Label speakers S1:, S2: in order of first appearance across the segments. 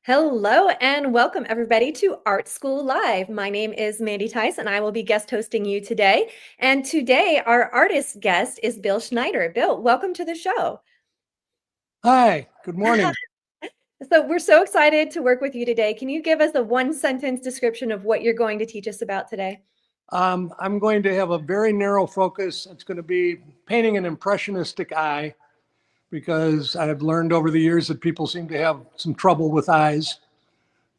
S1: Hello and welcome everybody to Art School Live. My name is Mandy Tice and I will be guest hosting you today. And today our artist guest is Bill Schneider. Bill, welcome to the show.
S2: Hi, good morning.
S1: So we're so excited to work with you today. Can you give us a one-sentence description of what you're going to teach us about today?
S2: I'm going to have a very narrow focus. It's going to be painting an impressionistic eye because I've learned over the years that people seem to have some trouble with eyes.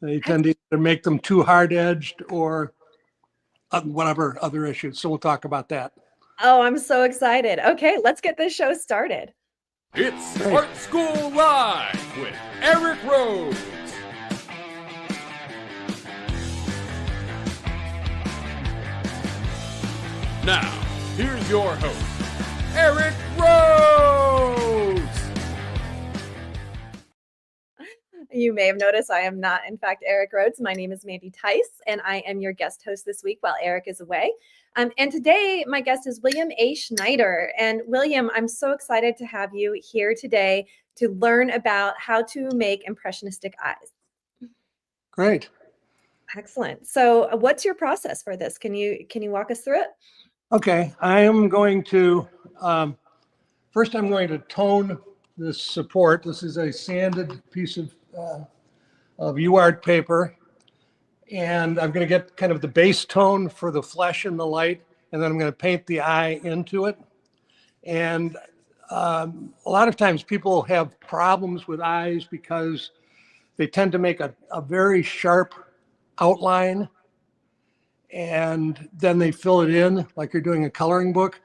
S2: They tend to either make them too hard-edged or whatever other issues. So we'll talk about that.
S1: Oh, I'm so excited. Okay, let's get this show started.
S3: It's Art School Live with Eric Rhodes. Now, here's your host, Eric Rhodes.
S1: You may have noticed I am not, in fact, Eric Rhodes. My name is Mandy Tice, and I am your guest host this week while Eric is away. And today, my guest is William A. Schneider. And William, I'm so excited to have you here today to learn about how to make impressionistic eyes.
S2: Great.
S1: Excellent. So what's your process for this? Can you walk us through it?
S2: Okay, I am going to, first I'm going to tone this support. This is a sanded piece of UART paper. And I'm going to get kind of the base tone for the flesh and the light, and then I'm going to paint the eye into it. And a lot of times people have problems with eyes because they tend to make a very sharp outline, and then they fill it in like you're doing a coloring book.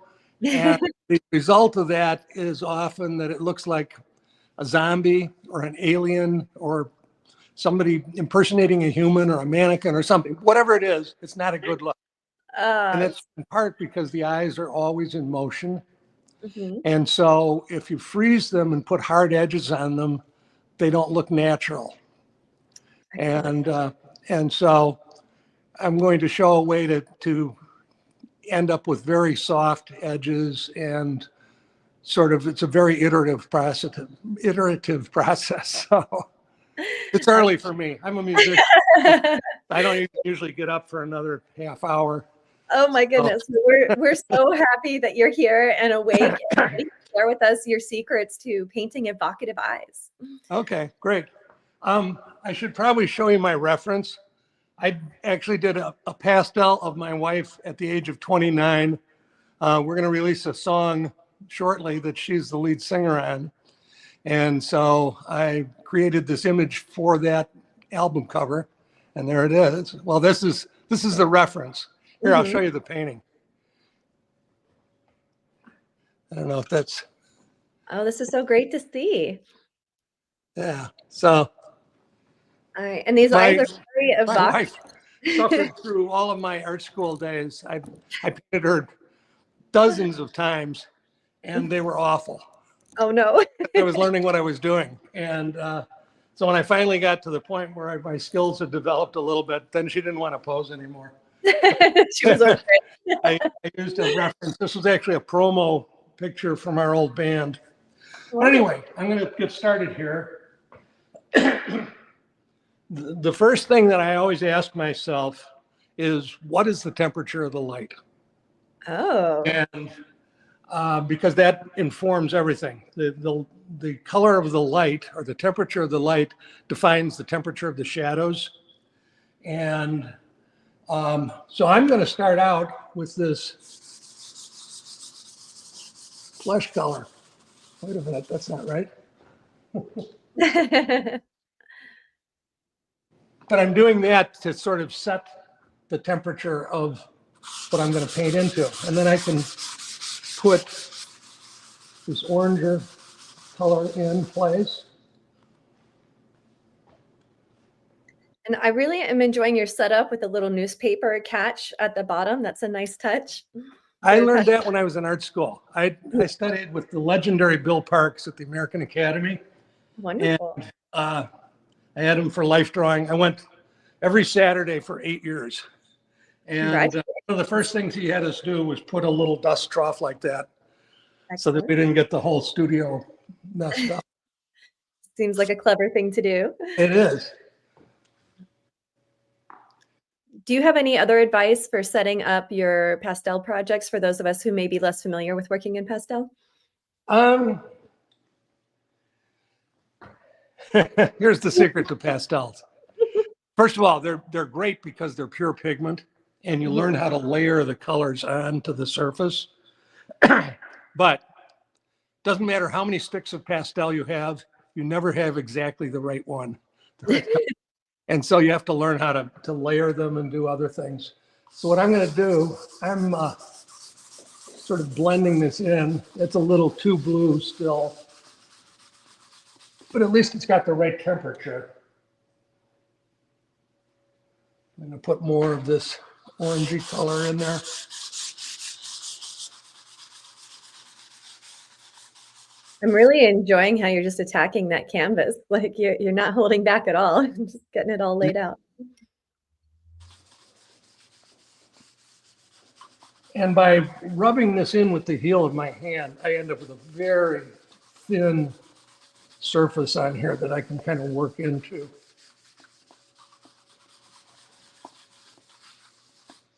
S2: And the result of that is often that it looks like a zombie or an alien or somebody impersonating a human or a mannequin or something. Whatever it is, it's not a good look. And it's in part because the eyes are always in motion. Mm-hmm. And so if you freeze them and put hard edges on them, they don't look natural. And so I'm going to show a way to end up with very soft edges, and sort of, it's a very iterative process. So it's early for me. I'm a musician. I don't usually get up for another half hour.
S1: Oh my goodness. So. We're so happy that you're here and awake and share with us your secrets to painting evocative eyes.
S2: Okay, great. I should probably show you my reference. I actually did a pastel of my wife at the age of 29. We're going to release a song shortly that she's the lead singer on. And so I created this image for that album cover, and there it is. Well, this is the reference. Here, I'll show you the painting. I don't know if that's.
S1: Oh, this is so great to see.
S2: Yeah. So.
S1: All right, and these eyes are very evocative.
S2: My wife suffered through all of my art school days. I painted her dozens of times, and they were awful.
S1: Oh no.
S2: I was learning what I was doing. And so when I finally got to the point where my skills had developed a little bit, then she didn't want to pose anymore.
S1: She was okay.
S2: I used a reference. This was actually a promo picture from our old band. But anyway, I'm going to get started here. The first thing that I always ask myself is, what is the temperature of the light?
S1: Oh.
S2: And because that informs everything. The color of the light, or the temperature of the light, defines the temperature of the shadows. And so I'm going to start out with this flesh color. Wait a minute, that's not right. But I'm doing that to sort of set the temperature of what I'm going to paint into. And then I can put this oranger color in place.
S1: And I really am enjoying your setup with a little newspaper catch at the bottom. That's a nice touch.
S2: I learned that when I was in art school. I studied with the legendary 𝗘𝗃𝗁𝗃𝗲 at the American Academy.
S1: Wonderful.
S2: And I had him for life drawing. I went every Saturday for 8 years. And one of the first things he had us do was put a little dust trough like that. Excellent. So that we didn't get the whole studio messed up.
S1: Seems like a clever thing to do.
S2: It is.
S1: Do you have any other advice for setting up your pastel projects for those of us who may be less familiar with working in pastel?
S2: Here's the secret to pastels. First of all, they're great because they're pure pigment, and you learn how to layer the colors onto the surface. But doesn't matter how many sticks of pastel you never have exactly the right one. And so you have to learn how to layer them and do other things. So what I'm going to do, I'm sort of blending this in. It's a little too blue still, but at least it's got the right temperature. I'm going to put more of this orangey color in there.
S1: I'm really enjoying how you're just attacking that canvas. Like you're not holding back at all, just getting it all laid out.
S2: And by rubbing this in with the heel of my hand, I end up with a very thin surface on here that I can kind of work into.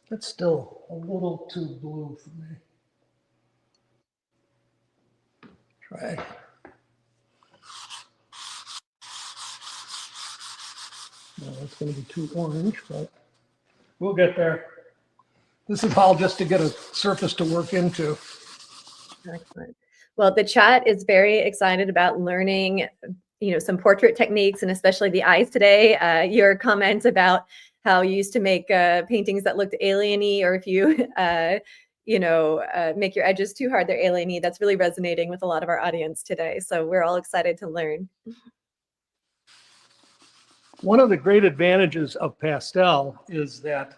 S2: That's still a little too blue for me. Try. No, it's going to be too orange, but we'll get there. This is all just to get a surface to work into.
S1: Excellent. Well, the chat is very excited about learning, some portrait techniques, and especially the eyes today. Your comment about how you used to make paintings that looked alien-y, or if you, make your edges too hard, they're alien-y. That's really resonating with a lot of our audience today. So we're all excited to learn.
S2: One of the great advantages of pastel is that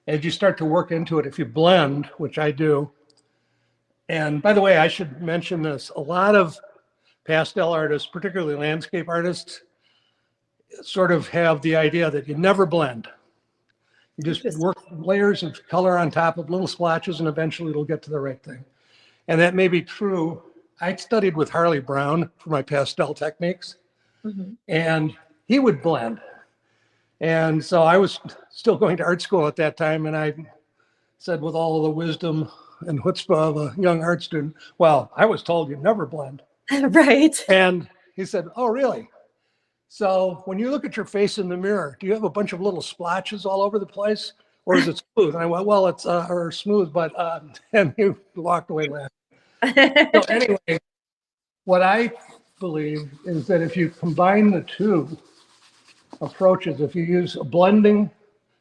S2: as you start to work into it, if you blend, which I do, and by the way, I should mention this, a lot of pastel artists, particularly landscape artists, sort of have the idea that you never blend. You just work layers of color on top of little splotches, and eventually it'll get to the right thing. And that may be true. I studied with Harley Brown for my pastel techniques, and he would blend. And so I was still going to art school at that time, and I said, with all the wisdom and chutzpah of a young art student, well, I was told you never blend.
S1: Right.
S2: And he said, oh, really? So when you look at your face in the mirror, do you have a bunch of little splotches all over the place, or is it smooth? And I went, well, it's or smooth, but and he walked away laughing. So anyway, what I believe is that if you combine the two approaches, if you use a blending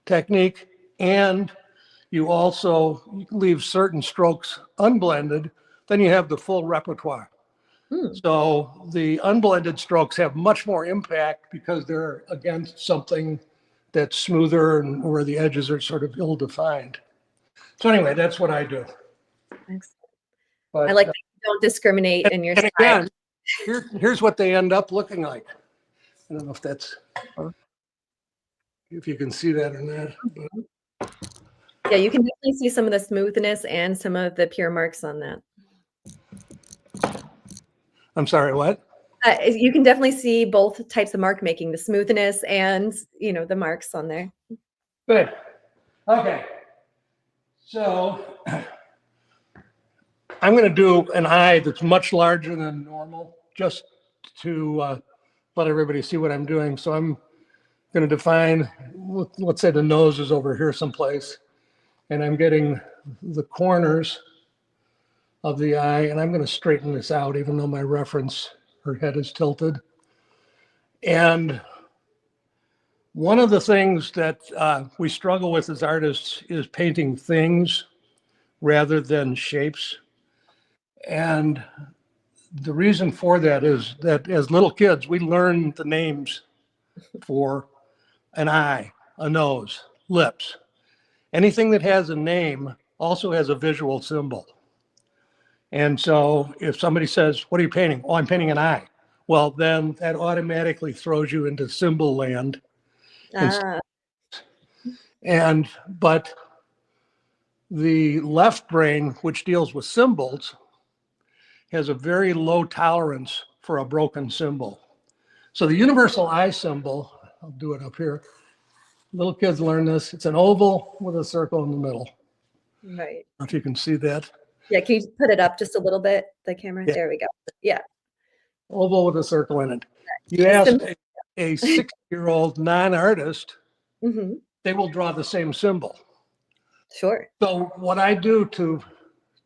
S2: technique and you also leave certain strokes unblended, then you have the full repertoire. So the unblended strokes have much more impact because they're against something that's smoother and where the edges are sort of ill-defined. So anyway, that's what I do.
S1: Excellent.
S2: But,
S1: I like that you don't discriminate in your style.
S2: Again, here's what they end up looking like. I don't know if you can see that or not. But.
S1: Yeah, you can definitely see some of the smoothness and some of the pure marks on that.
S2: I'm sorry, what?
S1: You can definitely see both types of mark making, the smoothness and, the marks on there.
S2: Good. Okay. So I'm going to do an eye that's much larger than normal, just to let everybody see what I'm doing. So I'm going to define, let's say the nose is over here someplace, and I'm getting the corners of the eye, and I'm going to straighten this out, even though my reference, her head is tilted. And one of the things that we struggle with as artists is painting things rather than shapes. And the reason for that is that as little kids, we learn the names for an eye, a nose, lips. Anything that has a name also has a visual symbol. And so if somebody says, what are you painting? Oh, I'm painting an eye. Well, then that automatically throws you into symbol land. But the left brain, which deals with symbols, has a very low tolerance for a broken symbol. So the universal eye symbol, I'll do it up here, Little kids learn this. It's an oval with a circle in the middle.
S1: Right.
S2: I don't know if you can see that.
S1: Yeah, can you put it up just a little bit, the camera?
S2: Yeah.
S1: There we go. Yeah.
S2: Oval with a circle in it. You ask a 6-year-old non-artist,
S1: Mhm.
S2: they will draw the same symbol.
S1: Sure.
S2: So what I do to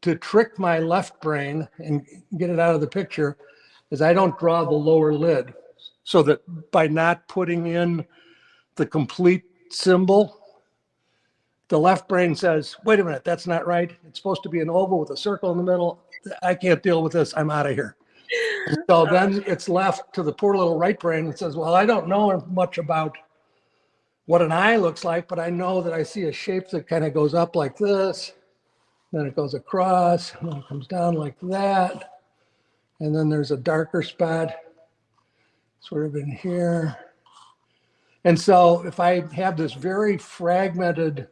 S2: trick my left brain and get it out of the picture is I don't draw the lower lid, so that by not putting in the complete symbol, the left brain says, wait a minute, that's not right. It's supposed to be an oval with a circle in the middle. I can't deal with this. I'm out of here. So then it's left to the poor little right brain that says, well, I don't know much about what an eye looks like, but I know that I see a shape that kind of goes up like this, then it goes across, and then it comes down like that. And then there's a darker spot sort of in here. And so if I have this very fragmented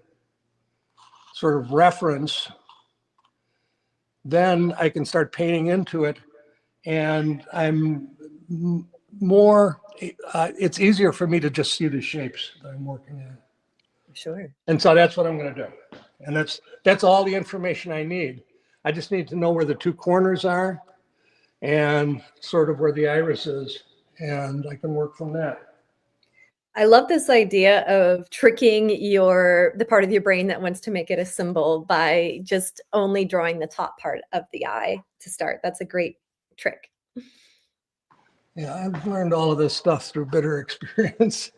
S2: sort of reference, then I can start painting into it, and I'm more, it's easier for me to just see the shapes that I'm working at.
S1: Sure.
S2: And so that's what I'm going to do. And that's all the information I need. I just need to know where the two corners are and sort of where the iris is, and I can work from that.
S1: I love this idea of tricking the part of your brain that wants to make it a symbol by just only drawing the top part of the eye to start. That's a great trick.
S2: Yeah, I've learned all of this stuff through bitter experience.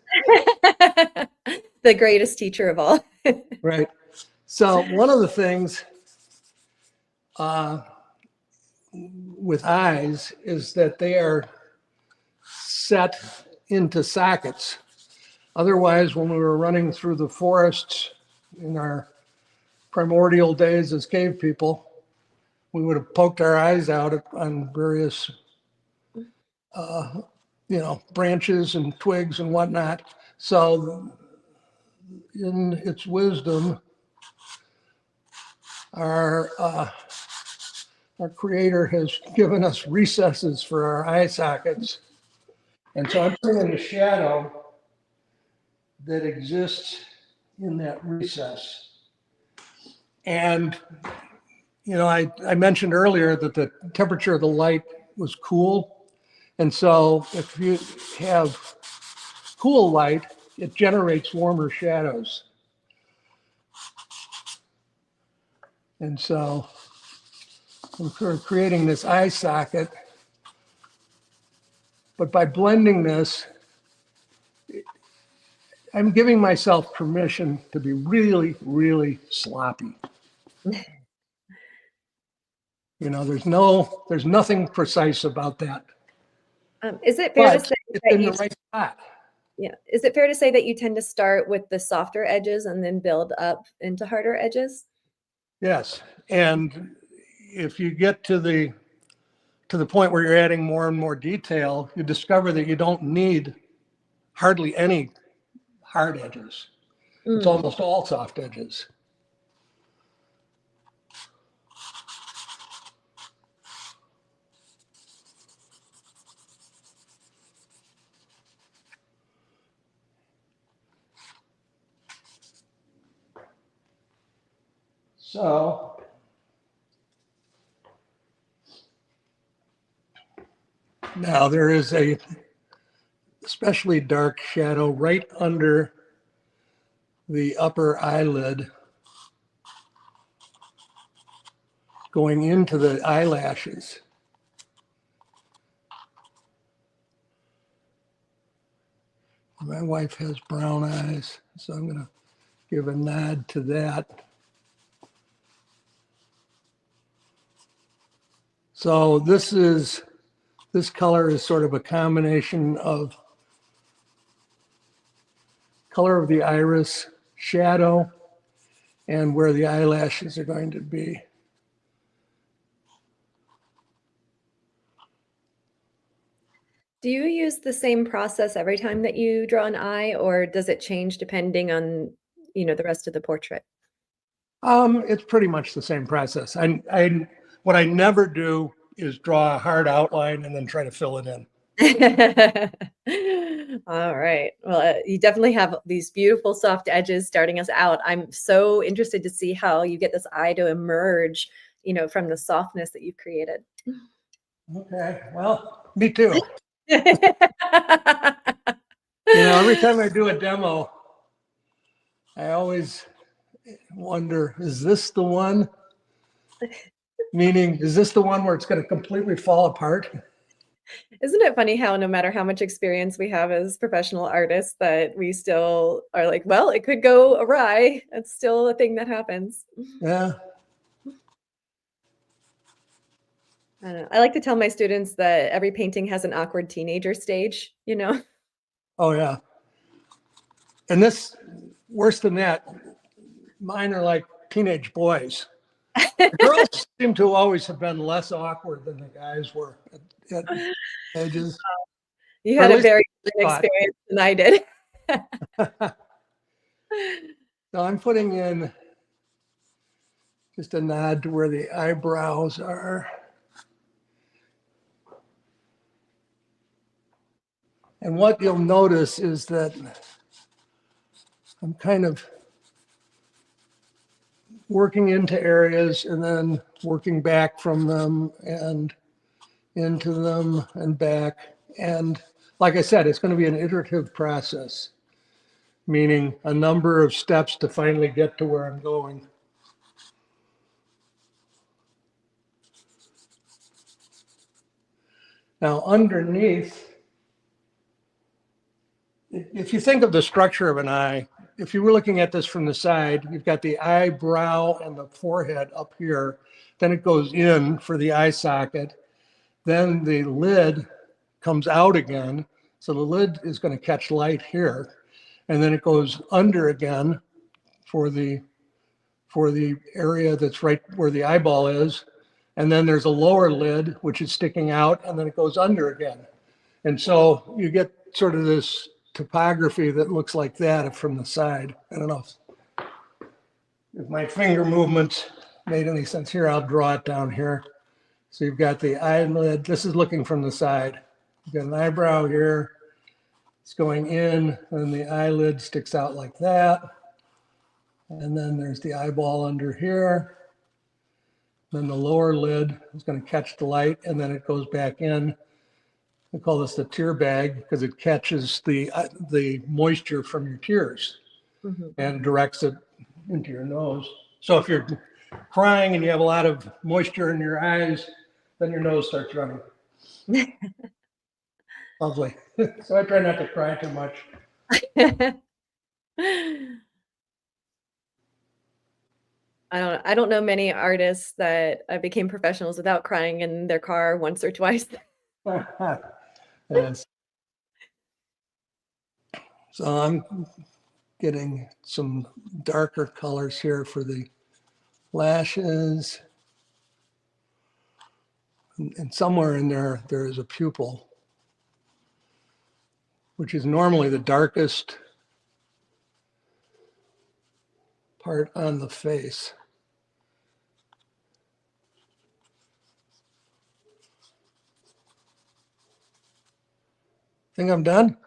S1: The greatest teacher of all.
S2: Right. So one of the things with eyes is that they are set into sockets. Otherwise, when we were running through the forests in our primordial days as cave people, we would have poked our eyes out on various, branches and twigs and whatnot. So in its wisdom, our creator has given us recesses for our eye sockets. And so I'm putting a shadow that exists in that recess. And, I mentioned earlier that the temperature of the light was cool. And so if you have cool light, it generates warmer shadows. And so I'm creating this eye socket, but by blending this, I'm giving myself permission to be really, really sloppy. There's nothing precise about that.
S1: Is it fair to say
S2: it's
S1: that
S2: in the right spot?
S1: Yeah. Is it fair to say that you tend to start with the softer edges and then build up into harder edges?
S2: Yes. And if you get to the point where you're adding more and more detail, you discover that you don't need hardly any hard edges. It's almost all soft edges. So now there is a especially dark shadow right under the upper eyelid going into the eyelashes. My wife has brown eyes, so I'm going to give a nod to that. So this color is sort of a combination of color of the iris, shadow, and where the eyelashes are going to be.
S1: Do you use the same process every time that you draw an eye, or does it change depending on, the rest of the portrait?
S2: It's pretty much the same process. What I never do is draw a hard outline and then try to fill it in.
S1: All right. Well, you definitely have these beautiful soft edges starting us out. I'm so interested to see how you get this eye to emerge, from the softness that you've created.
S2: Okay, well, me too.
S1: Yeah.
S2: Every time I do a demo, I always wonder, is this the one? Meaning, is this the one where it's going to completely fall apart?
S1: Isn't it funny how no matter how much experience we have as professional artists, that we still are like, well, it could go awry. That's still a thing that happens.
S2: Yeah.
S1: I don't know. I like to tell my students that every painting has an awkward teenager stage,
S2: Oh, yeah. And this, worse than that, mine are like teenage boys. The girls seem to always have been less awkward than the guys were at ages.
S1: You
S2: Or
S1: had
S2: at
S1: a
S2: least
S1: very
S2: I
S1: different
S2: thought.
S1: experience than I did.
S2: So I'm putting in just a nod to where the eyebrows are. And what you'll notice is that I'm kind of working into areas and then working back from them and into them and back. And like I said, it's going to be an iterative process, meaning a number of steps to finally get to where I'm going. Now, underneath, if you think of the structure of an eye, if you were looking at this from the side, you've got the eyebrow and the forehead up here. Then it goes in for the eye socket. Then the lid comes out again. So the lid is going to catch light here. And then it goes under again for the area that's right where the eyeball is. And then there's a lower lid, which is sticking out, and then it goes under again. And so you get sort of this topography that looks like that from the side. I don't know if my finger movements made any sense here. I'll draw it down here. So you've got the eyelid. This is looking from the side. You've got an eyebrow here. It's going in, and the eyelid sticks out like that. And then there's the eyeball under here. Then the lower lid is going to catch the light, and then it goes back in. We call this the tear bag because it catches the moisture from your tears and directs it into your nose. So if you're crying and you have a lot of moisture in your eyes, then your nose starts running. Lovely. So I try not to cry too much.
S1: I don't know many artists that became professionals without crying in their car once or twice.
S2: Yes. So I'm getting some darker colors here for the lashes. And somewhere in there, there is a pupil, which is normally the darkest part on the face. Think I'm done?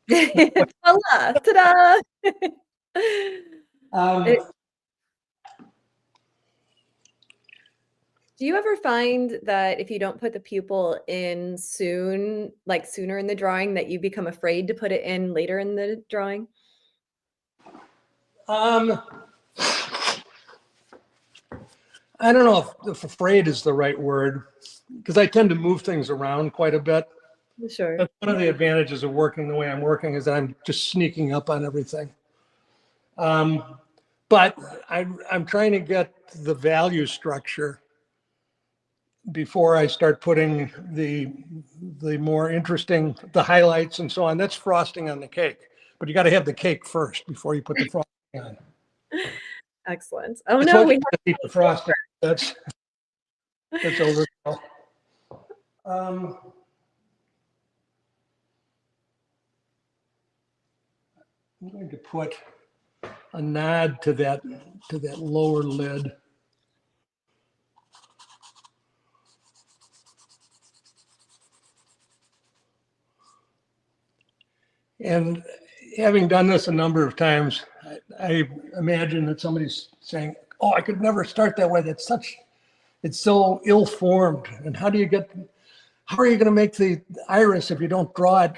S1: Voila! Ta-da! Do you ever find that if you don't put the pupil in soon, like sooner in the drawing, that you become afraid to put it in later in the drawing?
S2: I don't know if afraid is the right word, because I tend to move things around quite a bit.
S1: Sure.
S2: That's one of the advantages of working the way I'm working, is that I'm just sneaking up on everything. But I'm trying to get the value structure before I start putting the more interesting, the highlights and so on. That's frosting on the cake, but you got to have the cake first before you put the frosting on.
S1: Excellent. Oh
S2: It's
S1: no,
S2: what
S1: we
S2: you
S1: have
S2: keep the frosting. That's overkill. I'm going to put a nod to that lower lid. And having done this a number of times, I imagine that somebody's saying, oh, I could never start that way. It's so ill-formed. And how are you going to make the iris if you don't draw it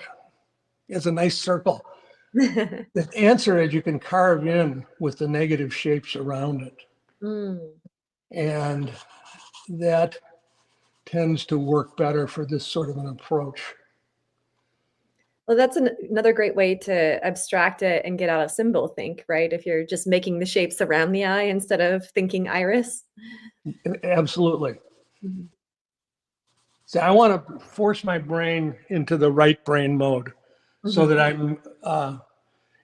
S2: as a nice circle? The answer is you can carve in with the negative shapes around it. And that tends to work better for this sort of an approach.
S1: Well, that's another great way to abstract it and get out of symbol think, right? If you're just making the shapes around the eye instead of thinking iris.
S2: Absolutely. So I want to force my brain into the right brain mode so that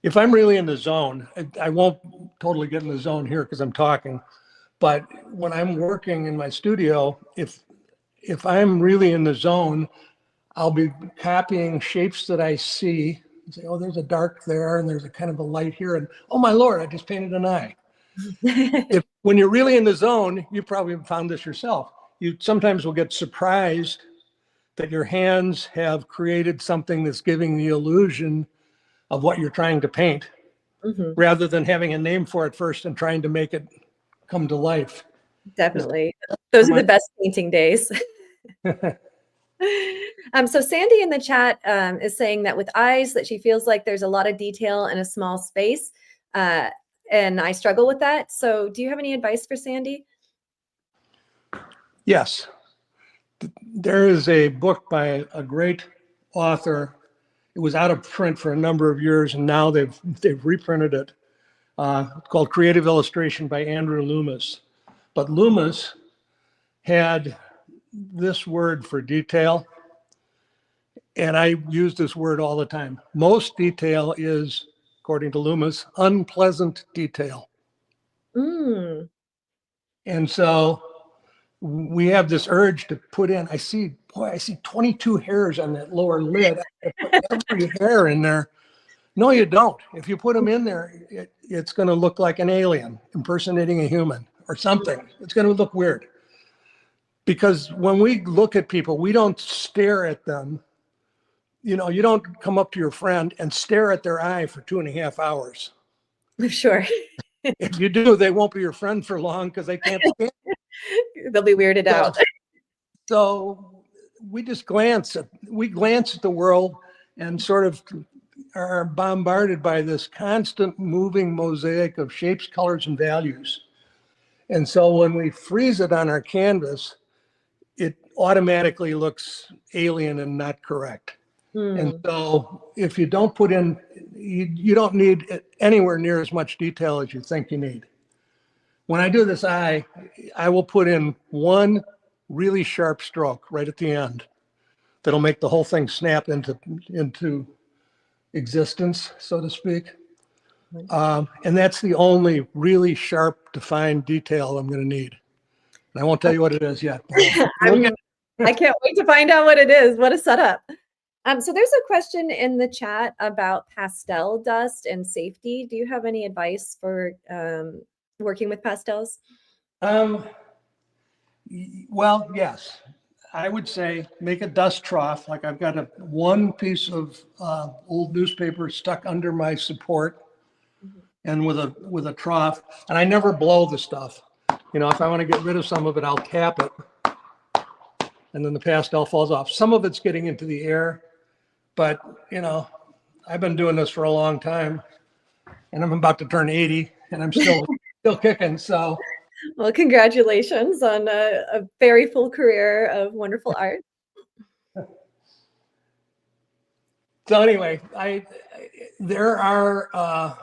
S2: if I'm really in the zone, I won't totally get in the zone here because I'm talking, but when I'm working in my studio, if I'm really in the zone, I'll be copying shapes that I see and say, oh, there's a dark there and there's a kind of a light here. And oh my Lord, I just painted an eye. When you're really in the zone, you probably found this yourself. You sometimes will get surprised that your hands have created something that's giving the illusion of what you're trying to paint, rather than having a name for it first and trying to make it come to life.
S1: Definitely. Those are the best painting days. So Sandy in the chat is saying that with eyes that she feels like there's a lot of detail in a small space. And I struggle with that. So do you have any advice for Sandy?
S2: Yes. There is a book by a great author. It was out of print for a number of years, and now they've reprinted it. It's called Creative Illustration by Andrew Loomis. But Loomis had this word for detail, and I use this word all the time. Most detail is, according to Loomis, unpleasant detail. And so we have this urge to put in, I see 22 hairs on that lower lid. I put every hair in there. No, you don't. If you put them in there, it's going to look like an alien impersonating a human or something. It's going to look weird. Because when we look at people, we don't stare at them. You know, you don't come up to your friend and stare at their eye for 2.5 hours.
S1: Sure.
S2: If you do, they won't be your friend for long because they can't stand it.
S1: They'll be weirded out.
S2: So we just glance at the world and sort of are bombarded by this constant moving mosaic of shapes, colors, and values. And so when we freeze it on our canvas, it automatically looks alien and not correct. And so if you don't put in, you don't need anywhere near as much detail as you think you need. When I do this eye, I will put in one really sharp stroke right at the end that'll make the whole thing snap into existence, so to speak. And that's the only really sharp, defined detail I'm going to need. And I won't tell you what it is yet.
S1: I can't wait to find out what it is. What a setup. So there's a question in the chat about pastel dust and safety. Do you have any advice for working with pastels?
S2: Well, yes. I would say make a dust trough. Like I've got one piece of old newspaper stuck under my support, and with a trough. And I never blow the stuff. You know, if I want to get rid of some of it, I'll tap it, and then the pastel falls off. Some of it's getting into the air, but you know, I've been doing this for a long time, and I'm about to turn 80, and I'm still kicking. So.
S1: Well, congratulations on a very full career of wonderful art.
S2: So anyway, there are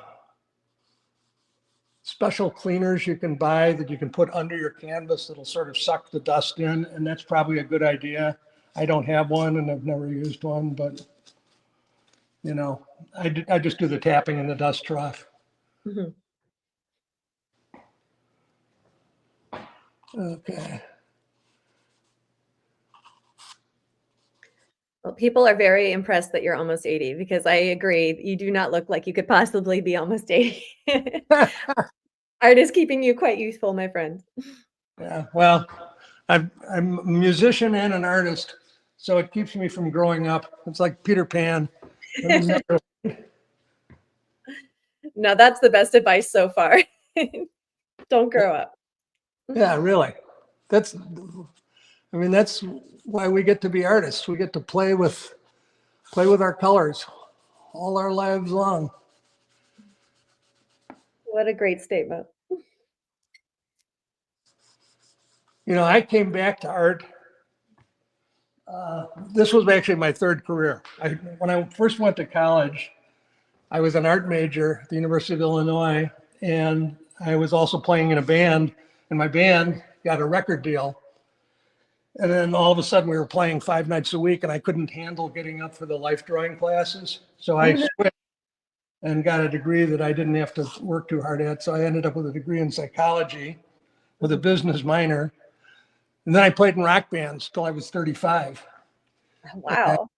S2: special cleaners you can buy that you can put under your canvas that'll sort of suck the dust in, and that's probably a good idea. I don't have one, and I've never used one, but you know, I just do the tapping in the dust trough. Okay.
S1: Well, people are very impressed that you're almost 80 because I agree. You do not look like you could possibly be almost 80. Art is keeping you quite youthful, my friend.
S2: Yeah, well, I'm a musician and an artist, so it keeps me from growing up. It's like Peter Pan.
S1: No, that's the best advice so far. Don't grow up.
S2: Yeah, really. That's, I mean, that's why we get to be artists. We get to play with our colors all our lives long.
S1: What a great statement.
S2: You know, I came back to art. This was actually my third career. When I first went to college, I was an art major at the University of Illinois, and I was also playing in a band, and my band got a record deal. And then all of a sudden we were playing 5 nights a week, and I couldn't handle getting up for the life drawing classes. So I switched and got a degree that I didn't have to work too hard at. So I ended up with a degree in psychology with a business minor. And then I played in rock bands till I was 35.
S1: Wow.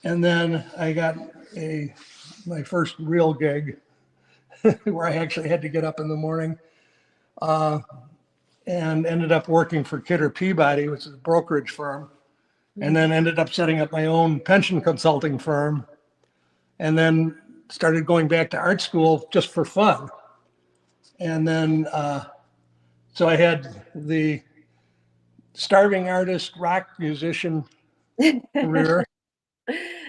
S2: And then I got my first real gig where I actually had to get up in the morning, and ended up working for 𝗘𝗃𝗵𝗁𝗍, which is a brokerage firm, and then ended up setting up my own pension consulting firm, and then started going back to art school just for fun. And then, so I had the starving artist rock musician career.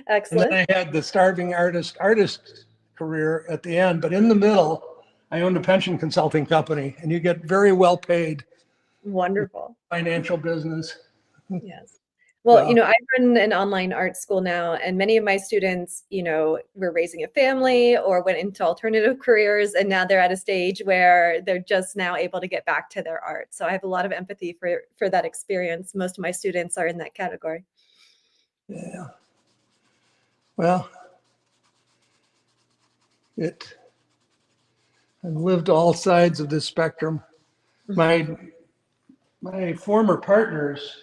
S1: Excellent.
S2: And then I had the starving artist career at the end, but in the middle, I owned a pension consulting company, and you get very well paid.
S1: Wonderful.
S2: Financial business.
S1: Yes. Well,
S2: So,
S1: I run an online art school now, and many of my students, were raising a family or went into alternative careers, and now they're at a stage where they're just now able to get back to their art. So I have a lot of empathy for that experience. Most of my students are in that category.
S2: yeah. Well, I've lived all sides of this spectrum. My former partners,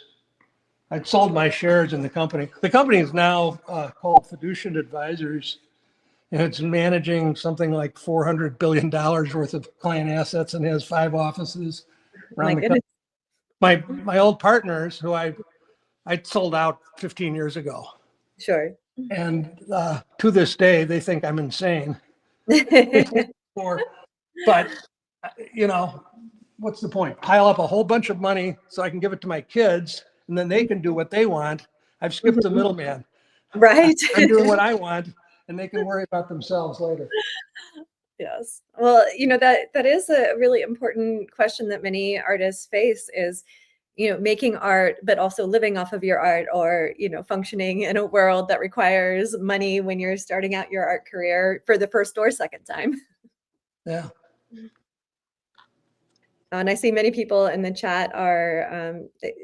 S2: I'd sold my shares in the company. The company is now called Fiducian Advisors, and it's managing something like $400 billion worth of client assets and has 5 offices around the country. My old partners, who I sold out 15 years ago.
S1: Sure.
S2: And to this day, they think I'm insane. But, what's the point? Pile up a whole bunch of money so I can give it to my kids, and then they can do what they want. I've skipped the middleman.
S1: Right.
S2: I'm doing what I want, and they can worry about themselves later.
S1: Yes. Well, that is a really important question that many artists face is, making art, but also living off of your art, or, functioning in a world that requires money when you're starting out your art career for the first or second time.
S2: Yeah.
S1: And I see many people in the chat are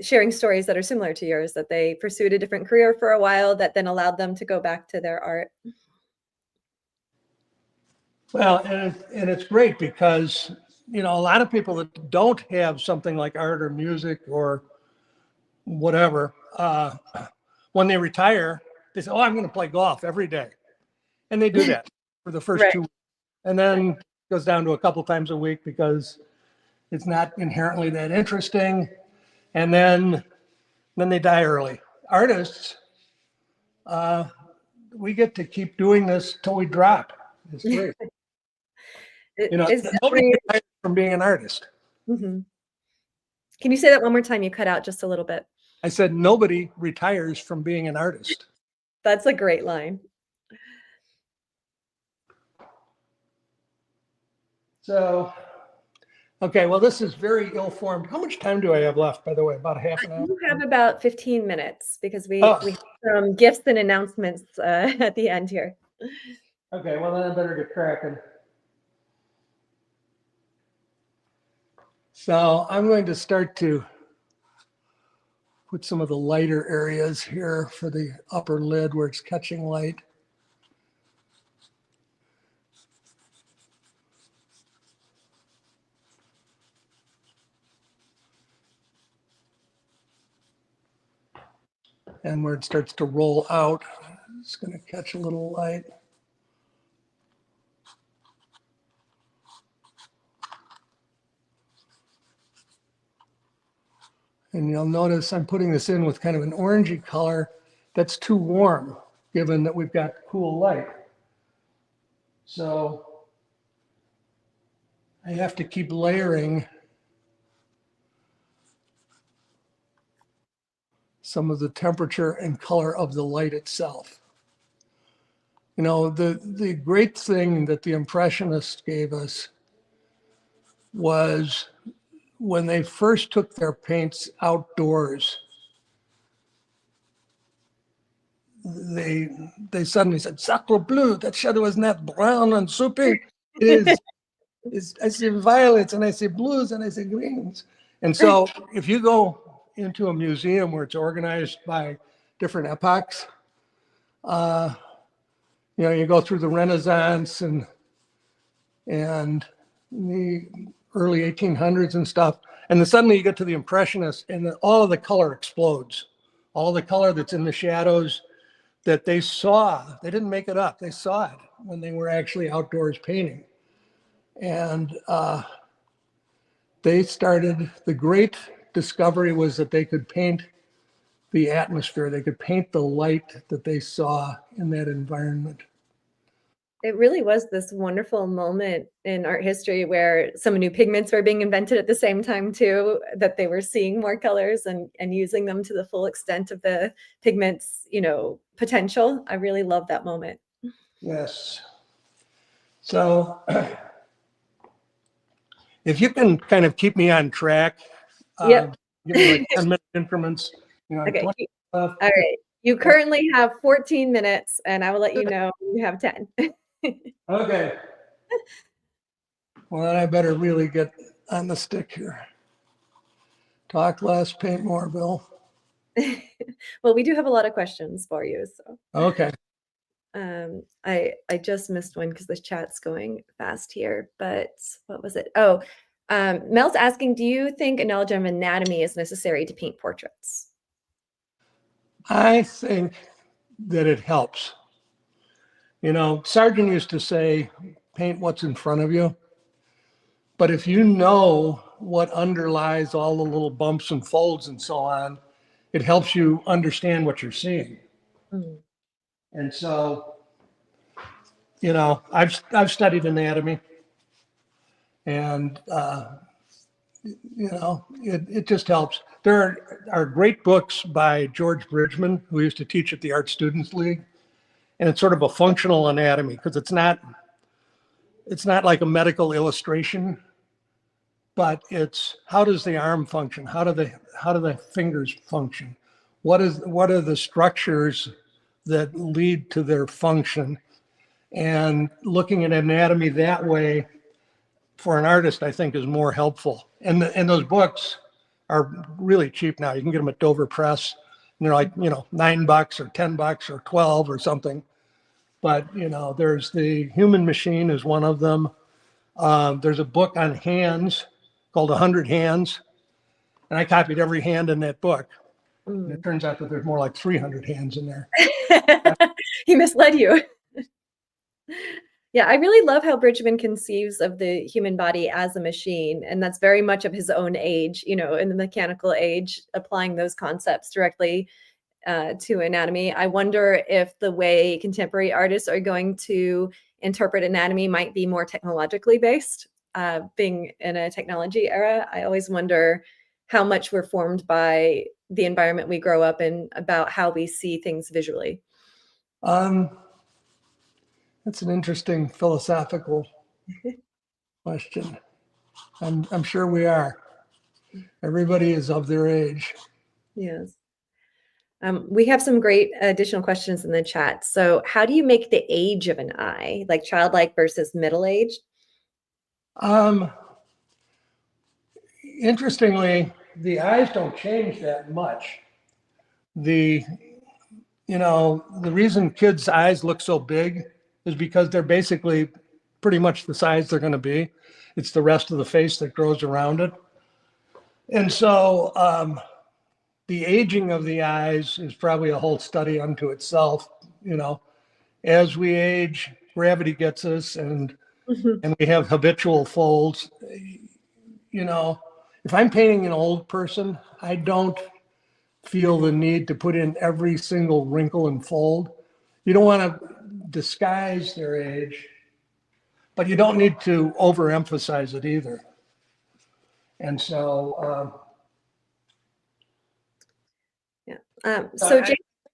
S1: sharing stories that are similar to yours, that they pursued a different career for a while that then allowed them to go back to their art.
S2: Well, and it's great because, a lot of people that don't have something like art or music or whatever, when they retire, they say, oh, I'm going to play golf every day. And they do that for the first
S1: Right.
S2: 2 weeks. And then it goes down to a couple times a week because it's not inherently that interesting. And then they die early. Artists, we get to keep doing this till we drop. It's great. Nobody retires from being an artist.
S1: Mm-hmm. Can you say that one more time? You cut out just a little bit.
S2: I said, nobody retires from being an artist.
S1: That's a great line.
S2: So, okay, well, this is very ill-formed. How much time do I have left, by the way? About a half an hour?
S1: You have about 15 minutes because we have some gifts and announcements at the end here.
S2: Okay, well, then I better get cracking. So I'm going to start to put some of the lighter areas here for the upper lid where it's catching light. And where it starts to roll out, it's going to catch a little light. And you'll notice I'm putting this in with kind of an orangey color that's too warm, given that we've got cool light. So I have to keep layering some of the temperature and color of the light itself. You know, the great thing that the Impressionists gave us was when they first took their paints outdoors, they suddenly said, "Sacre bleu, that shadow is not brown and soupy. It is, I see violets and I see blues and I see greens." And so if you go into a museum where it's organized by different epochs, you know, you go through the Renaissance and the early 1800s and stuff, and then suddenly you get to the Impressionists, and then all of the color explodes. All the color that's in the shadows that they saw, they didn't make it up. They saw it when they were actually outdoors painting. And they started, the great discovery was that they could paint the atmosphere. They could paint the light that they saw in that environment.
S1: It really was this wonderful moment in art history where some new pigments were being invented at the same time too, that they were seeing more colors and using them to the full extent of the pigments, you know, potential. I really love that moment.
S2: Yes. So if you can kind of keep me on track,
S1: Yep.
S2: give me like 10-minute increments, you know,
S1: Okay.
S2: 20,
S1: All right. You currently have 14 minutes and I will let you know when you have 10.
S2: Okay. Well, then I better really get on the stick here. Talk less, paint more, Bill.
S1: Well, we do have a lot of questions for you. So
S2: Okay.
S1: I just missed one because the chat's going fast here, but what was it? Oh, Mel's asking, do you think a knowledge of anatomy is necessary to paint portraits?
S2: I think that it helps. You know, Sargent used to say, paint what's in front of you. But if you know what underlies all the little bumps and folds and so on, it helps you understand what you're seeing.
S1: Mm.
S2: And so, you know, I've studied anatomy, and you know, it just helps. There are great books by George Bridgman, who used to teach at the Art Students League, and it's sort of a functional anatomy because it's not like a medical illustration, but it's how does the arm function? How do the fingers function? What are the structures that lead to their function? And looking at anatomy that way for an artist, I think, is more helpful. And those books are really cheap now. You can get them at Dover Press, and they're like, you know, $9 or $10 or 12 or something. But, you know, there's The Human Machine is one of them. There's a book on hands called 100 Hands. And I copied every hand in that book. And it turns out that there's more like 300 hands in there.
S1: He misled you. Yeah, I really love how Bridgman conceives of the human body as a machine. And that's very much of his own age, you know, in the mechanical age, applying those concepts directly to anatomy. I wonder if the way contemporary artists are going to interpret anatomy might be more technologically based. Being in a technology era, I always wonder how much we're formed by the environment we grow up in about how we see things visually.
S2: That's an interesting philosophical question. I'm sure we are. Everybody is of their age.
S1: Yes. We have some great additional questions in the chat. So how do you make the age of an eye, like childlike versus middle-aged?
S2: Interestingly, the eyes don't change that much. You know, the reason kids' eyes look so big is because they're basically pretty much the size they're going to be. It's the rest of the face that grows around it. And so the aging of the eyes is probably a whole study unto itself. You know, as we age, gravity gets us, and we have habitual folds. You know, if I'm painting an old person, I don't feel the need to put in every single wrinkle and fold. You don't want to disguise their age, but you don't need to overemphasize it either. And so,
S1: So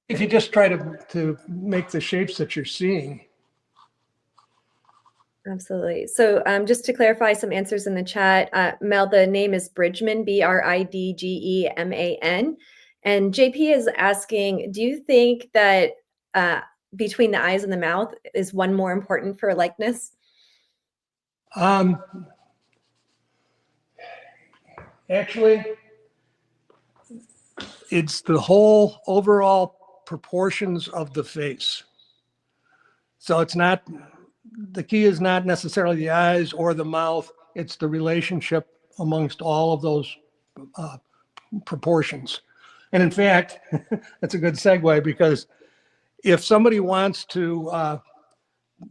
S2: if you just try to make the shapes that you're seeing.
S1: Absolutely. So just to clarify some answers in the chat, Mel, the name is Bridgman, BRIDGEMAN. And JP is asking, do you think that between the eyes and the mouth is one more important for likeness?
S2: Actually, it's the whole overall proportions of the face. So it's not, the key is not necessarily the eyes or the mouth, it's the relationship amongst all of those proportions. And in fact, that's a good segue, because if somebody wants to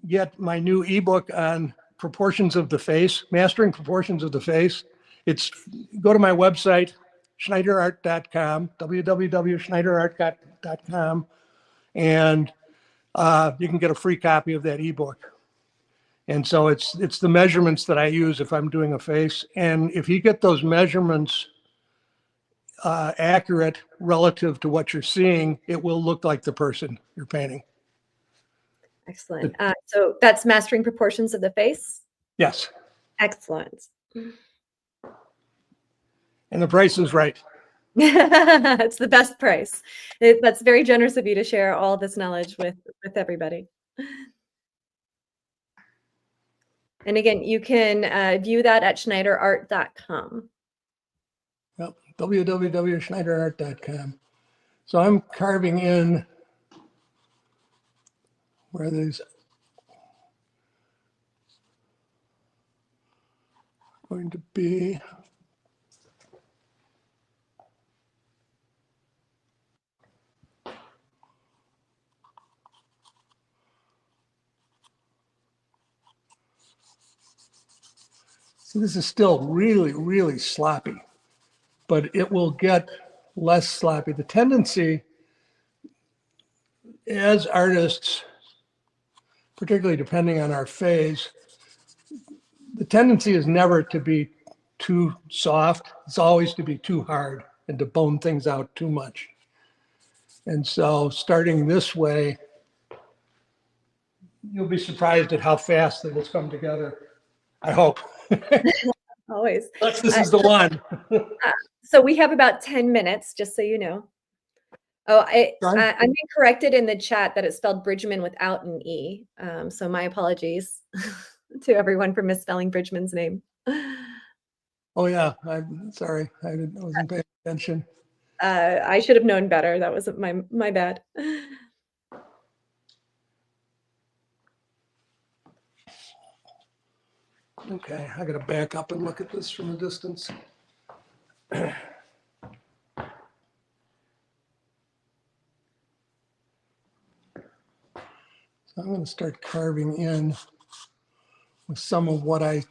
S2: get my new ebook on proportions of the face, mastering proportions of the face, go to my website, schneiderart.com, www.schneiderart.com, and you can get a free copy of that ebook. And so it's the measurements that I use if I'm doing a face. And if you get those measurements accurate relative to what you're seeing, it will look like the person you're painting.
S1: Excellent. So that's mastering proportions of the face?
S2: Yes.
S1: Excellent.
S2: And the price is right.
S1: It's the best price. That's very generous of you to share all this knowledge with everybody. And again, you can view that at schneiderart.com.
S2: Yep, www.schneiderart.com. So I'm carving in where these going to be. So this is still really, really sloppy, but it will get less sloppy. The tendency as artists, particularly depending on our phase, the tendency is never to be too soft. It's always to be too hard and to bone things out too much. And so starting this way, you'll be surprised at how fast it will come together. I hope.
S1: Always.
S2: This is the one.
S1: So we have about 10 minutes, just so you know. Oh, I'm being corrected in the chat that it's spelled Bridgman without an E. So my apologies to everyone for misspelling Bridgman's name.
S2: Oh yeah, I'm sorry. I wasn't paying attention.
S1: I should have known better. That was my bad.
S2: Okay, I gotta back up and look at this from a distance. So I'm gonna start carving in with some of what I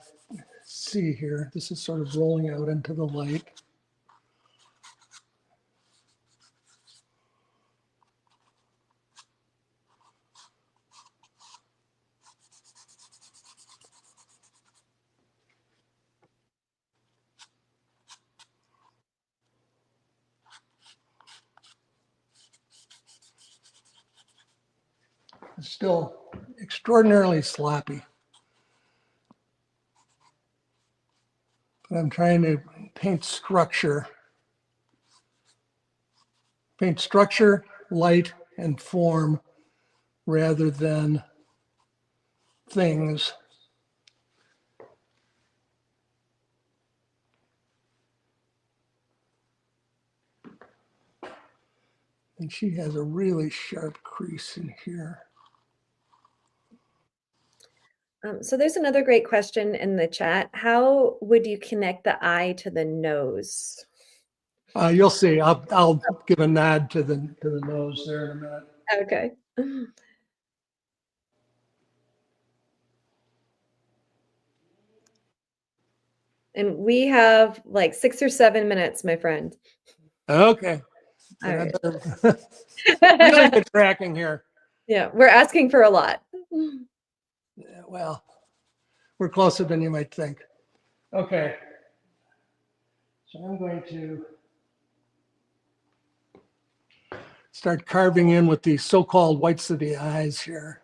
S2: see here. This is sort of rolling out into the light. It's still extraordinarily sloppy. But I'm trying to paint structure, light, and form rather than things. And she has a really sharp crease in here.
S1: So there's another great question in the chat. How would you connect the eye to the nose?
S2: You'll see. I'll give a nod to the nose there in a minute.
S1: Okay. And we have like 6 or 7 minutes, my friend.
S2: Okay.
S1: All right.
S2: Really good tracking here.
S1: Yeah, we're asking for a lot.
S2: Yeah, well, we're closer than you might think. Okay. So I'm going to start carving in with the so-called whites of the eyes here.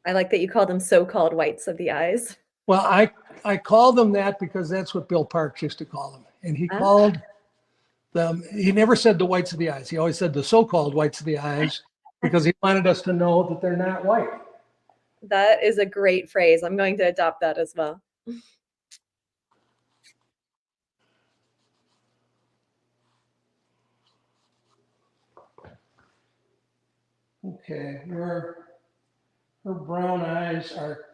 S1: I like that you call them so-called whites of the eyes.
S2: Well, I call them that because that's what 𝗘𝗃𝗁𝗃 used to call them. And he called them, he never said the whites of the eyes. He always said the so-called whites of the eyes because he wanted us to know that they're not white.
S1: That is a great phrase. I'm going to adopt that as well.
S2: Okay, her brown eyes are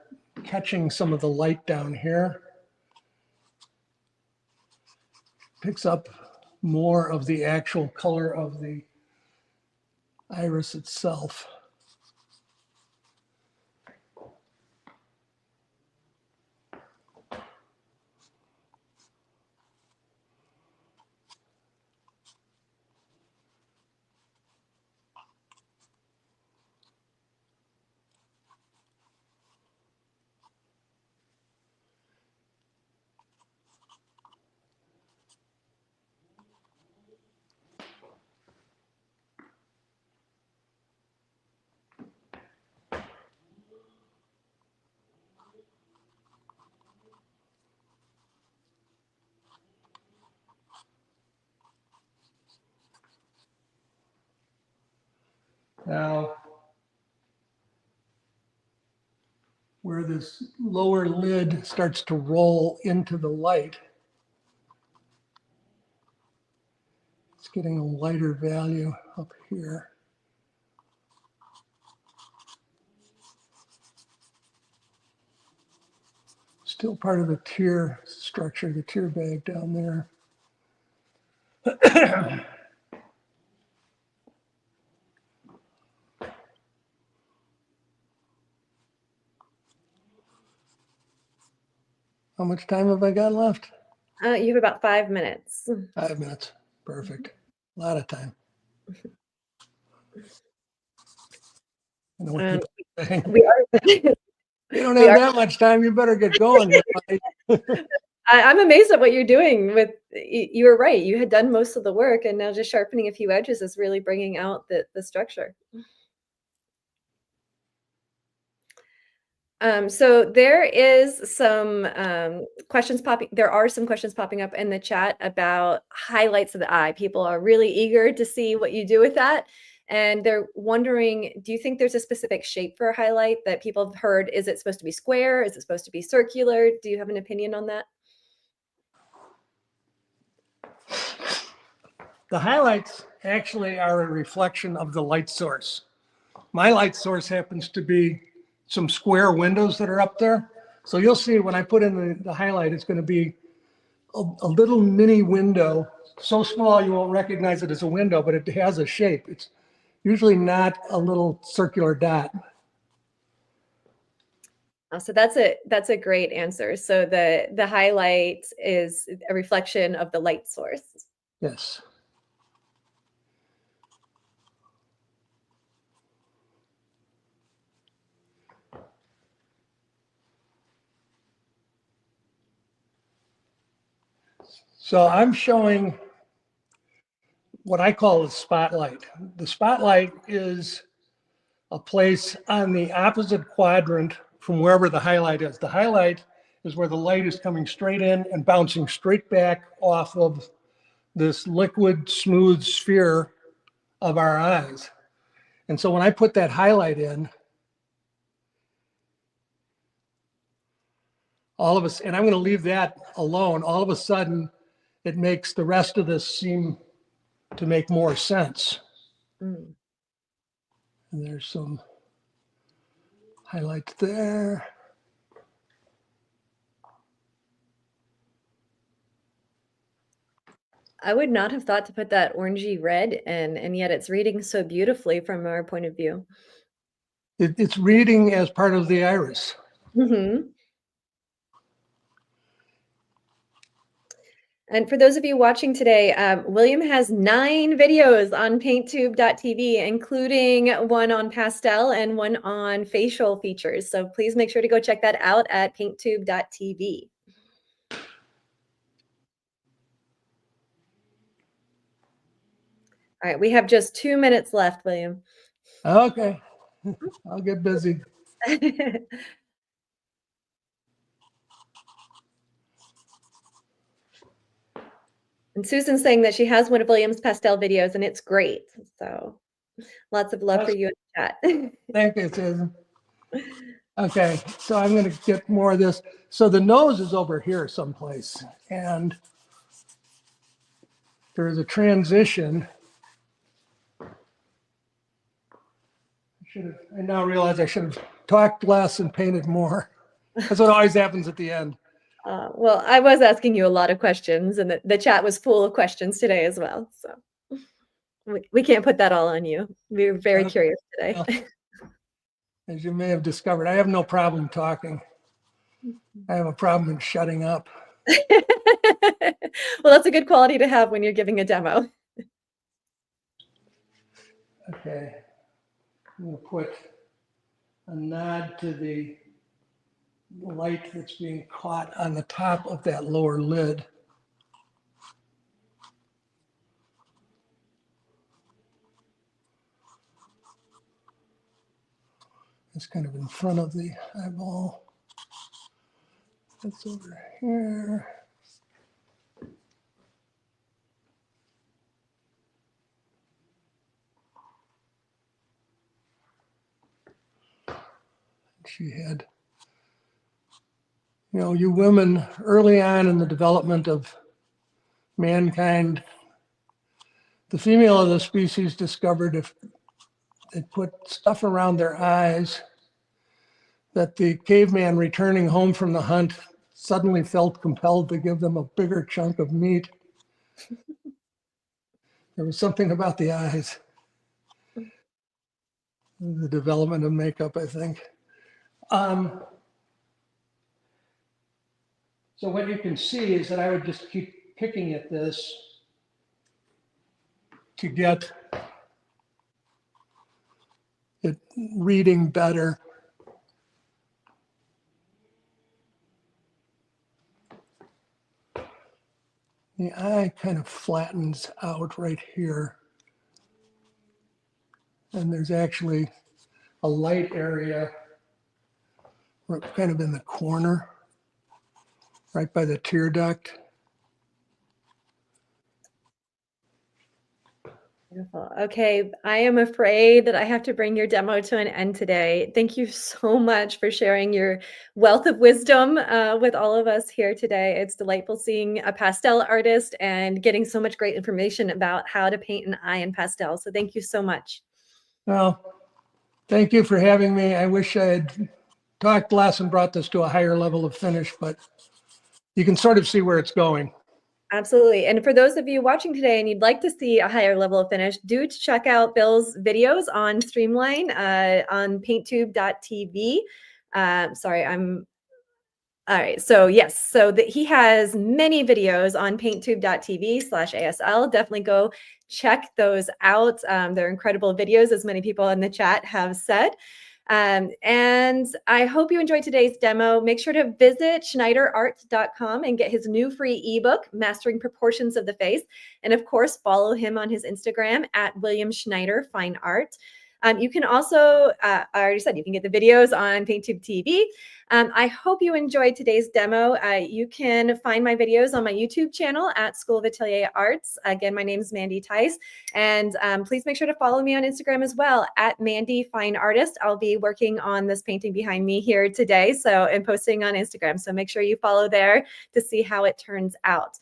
S2: catching some of the light down here. Picks up more of the actual color of the iris itself. Now, where this lower lid starts to roll into the light, it's getting a lighter value up here. Still part of the tear structure, the tear bag down there. How much time have I got left?
S1: You have about 5 minutes.
S2: 5 minutes. Perfect. A lot of time. I know what people are saying.
S1: We are.
S2: You don't have that much time. You better get going.
S1: I'm amazed at what you're doing with, you were right. You had done most of the work and now just sharpening a few edges is really bringing out the structure. So there is some questions popping. There are some questions popping up in the chat about highlights of the eye. People are really eager to see what you do with that. And they're wondering, do you think there's a specific shape for a highlight that people have heard? Is it supposed to be square? Is it supposed to be circular? Do you have an opinion on that?
S2: The highlights actually are a reflection of the light source. My light source happens to be some square windows that are up there. So you'll see when I put in the highlight, it's going to be a little mini window, so small you won't recognize it as a window, but it has a shape. It's usually not a little circular dot.
S1: So that's a great answer. So the highlight is a reflection of the light source.
S2: Yes. So I'm showing what I call a spotlight. The spotlight is a place on the opposite quadrant from wherever the highlight is. The highlight is where the light is coming straight in and bouncing straight back off of this liquid, smooth sphere of our eyes. And so when I put that highlight in, all of us, and I'm going to leave that alone, all of a sudden, it makes the rest of this seem to make more sense.
S1: Mm.
S2: And there's some highlights there.
S1: I would not have thought to put that orangey red in, and yet it's reading so beautifully from our point of view.
S2: It's reading as part of the iris.
S1: Mm-hmm. And for those of you watching today, William has 9 videos on painttube.tv, including one on pastel and one on facial features. So please make sure to go check that out at painttube.tv. All right, we have just 2 minutes left, William.
S2: Okay, I'll get busy.
S1: And Susan's saying that she has one of William's pastel videos and it's great. So lots of love for you in the chat.
S2: Thank you, Susan. Okay, so I'm going to get more of this. So the nose is over here someplace, and there's a transition. I now realize I should have talked less and painted more. That's what always happens at the end.
S1: Well, I was asking you a lot of questions, and the chat was full of questions today as well. So we can't put that all on you. We were very curious today.
S2: Well, as you may have discovered, I have no problem talking. I have a problem in shutting up.
S1: Well, that's a good quality to have when you're giving a demo.
S2: Okay, I'm going to put a nod to the light that's being caught on the top of that lower lid. It's kind of in front of the eyeball. That's over here. She had, you know, you women early on in the development of mankind, the female of the species discovered if they put stuff around their eyes, that the caveman returning home from the hunt suddenly felt compelled to give them a bigger chunk of meat. There was something about the eyes, the development of makeup, I think. So what you can see is that I would just keep picking at this to get it reading better. The eye kind of flattens out right here. And there's actually a light area kind of in the corner, right by the tear duct.
S1: Beautiful. Okay, I am afraid that I have to bring your demo to an end today. Thank you so much for sharing your wealth of wisdom with all of us here today. It's delightful seeing a pastel artist and getting so much great information about how to paint an eye in pastel. So thank you so much.
S2: Well, thank you for having me. I wish I had talked less and brought this to a higher level of finish, but you can sort of see where it's going.
S1: Absolutely. And for those of you watching today and you'd like to see a higher level of finish, do check out Bill's videos on Streamline on painttube.tv. All right. So yes, so he has many videos on painttube.tv/ASL. Definitely go check those out. They're incredible videos, as many people in the chat have said. And I hope you enjoyed today's demo. Make sure to visit schneiderart.com and get his new free ebook, Mastering Proportions of the Face. And of course, follow him on his Instagram at William Schneider Fine Art. You can also, I already said, you can get the videos on PaintTube TV. I hope you enjoyed today's demo. You can find my videos on my YouTube channel at School of Atelier Arts. Again, my name is Mandy Tice. And please make sure to follow me on Instagram as well at Mandy Fine Artist. I'll be working on this painting behind me here today, and posting on Instagram. So make sure you follow there to see how it turns out.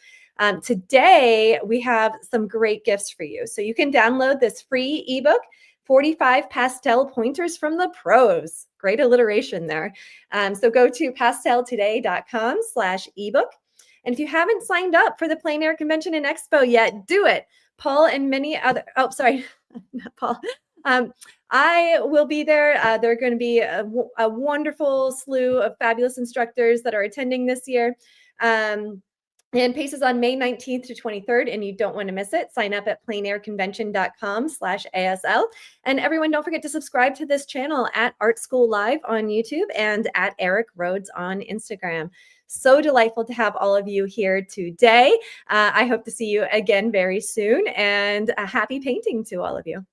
S1: Today, we have some great gifts for you. So you can download this free ebook, 45 pastel pointers from the pros. Great alliteration there. So go to pasteltoday.com/ebook. And if you haven't signed up for the Plein Air Convention and Expo yet, do it. Paul and many other, not Paul. I will be there. There are going to be a wonderful slew of fabulous instructors that are attending this year. And PACE is on May 19th to 23rd, and you don't want to miss it. Sign up at pleinAirConvention.com/ASL. And everyone, don't forget to subscribe to this channel at Art School Live on YouTube and at Eric Rhodes on Instagram. So delightful to have all of you here today. I hope to see you again very soon, and a happy painting to all of you.